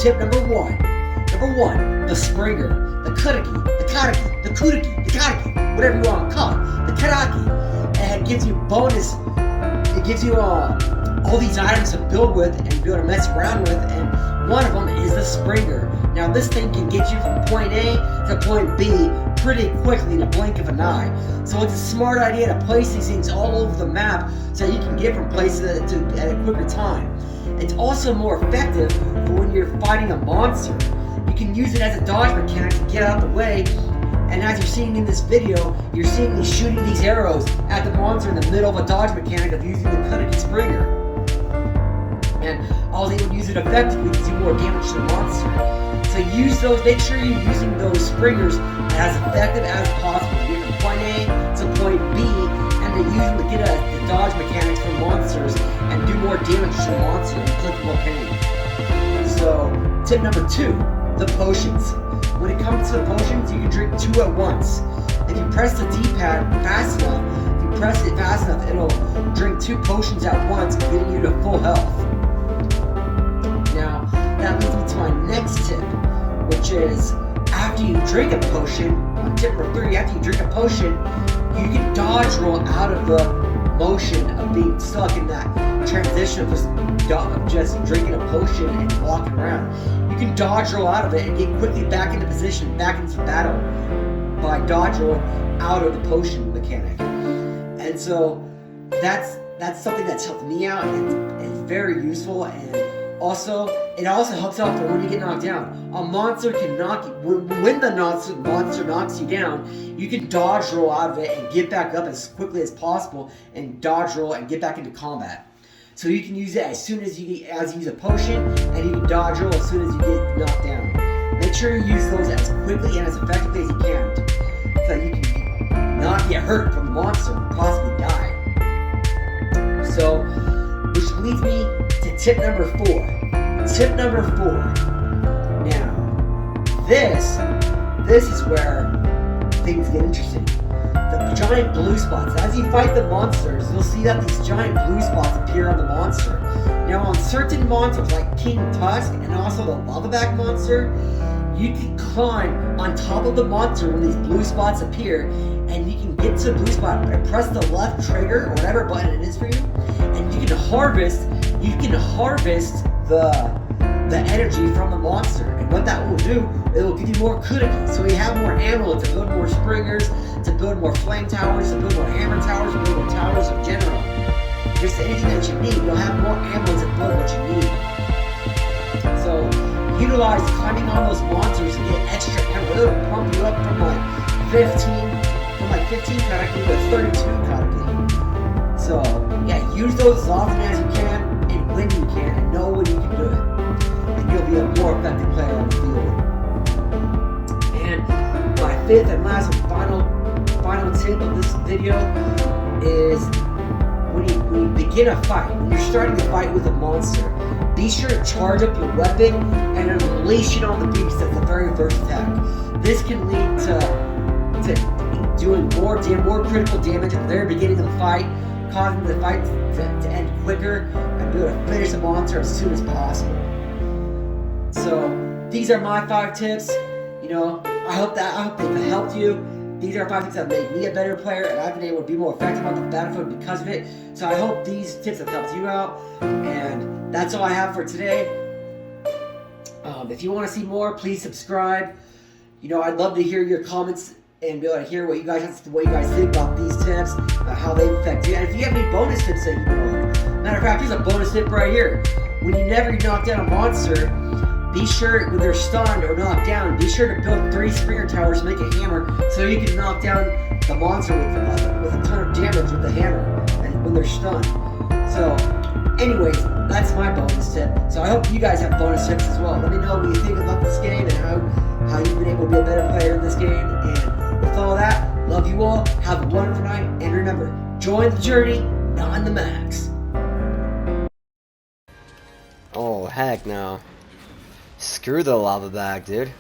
tip number one. Number one, the Springer, the Kudaki, the Kadaki, the Kudaki, the Kadaki, whatever you want to call it, the Kadaki. And it gives you bonus, it gives you all these items to build with and be able to mess around with, and one of them is the Springer. Now this thing can get you from point A to point B pretty quickly in a blink of an eye. So it's a smart idea to place these things all over the map so you can get from place at a quicker time. It's also more effective for when you're fighting a monster. You can use it as a dodge mechanic to get out of the way, and as you're seeing in this video, you're seeing me shooting these arrows at the monster in the middle of a dodge mechanic of using the Kudaki Springer. And I was able to use it effectively to do more damage to the monster. So use those, make sure you're using those Springers as effective as possible. You get from point A to point B, and to use them to get the dodge mechanics from monsters and do more damage to the monster and inflict more pain. So, tip number two, the potions. When it comes to the potions, you can drink 2 at once. If you press the D-pad fast enough, if you press it fast enough, it'll drink 2 potions at once, getting you to full health. Now, that leads me to my next tip, which is after you drink a potion, on tip number 3, after you drink a potion, you can dodge roll out of the motion of being stuck in that transition of just drinking a potion and walking around. You can dodge roll out of it and get quickly back into position, back into battle by dodge roll out of the potion mechanic. And so that's something that's helped me out, and it's very useful. And it also helps out for when you get knocked down. A monster can knock you, when the monster knocks you down, you can dodge roll out of it and get back up as quickly as possible and dodge roll and get back into combat. So you can use it as soon as you use a potion, and you can dodge roll as soon as you get knocked down. Make sure you use those as quickly and as effectively as you can, so that you can not get hurt from the monster and possibly die. So, which leads me to tip number 4. Tip number 4. Now, this is where things get interesting. The giant blue spots. As you fight the monsters, you'll see that these giant blue spots appear on the monster. Now, on certain monsters like King Tusk and also the Lavaback monster, you can climb on top of the monster when these blue spots appear, and you can get to the blue spot and press the left trigger or whatever button it is for you, and you can harvest the energy from the monster. And what that will do, it will give you more Kudaki, so you have more ammo to build more Springers, to build more flame towers, to build more hammer towers, to build more towers in general. Just anything that you need, you'll have more ammo to build what you need. So utilize climbing on those monsters to get extra ammo. It'll pump you up from like 15 Kudaki to 32 Kudaki. So yeah, use those as often as you can and when you can, and know when you can do it. And you'll be a more effective player on the field. And my 5th and last and final tip of this video is when you begin a fight, when you're starting to fight with a monster, be sure to charge up your weapon and unleash it on the beast at the very first attack. This can lead to doing more critical damage at the very beginning of the fight, causing the fight to end quicker and be able to finish the monster as soon as possible. So these are my 5 tips. You know, I hope they've helped you. These are 5 things that made me a better player, and I've been able to be more effective on the battlefield because of it. So I hope these tips have helped you out. And that's all I have for today. If you want to see more, please subscribe. You know, I'd love to hear your comments and be able to hear what you guys think about these tips, about how they affect you. And if you have any bonus tips that you know, matter of fact, here's a bonus tip right here. When you knock down a monster, be sure, when they're stunned or knocked down, be sure to build 3 Springer towers to make a hammer so you can knock down the monster with a ton of damage with the hammer and when they're stunned. So, anyways, that's my bonus tip. So I hope you guys have bonus tips as well. Let me know what you think about this game and how you've been able to be a better player in this game. And with all that, love you all, have a wonderful night, and remember, join the journey, not in the max. Oh, heck no. Screw the Lavaback, dude.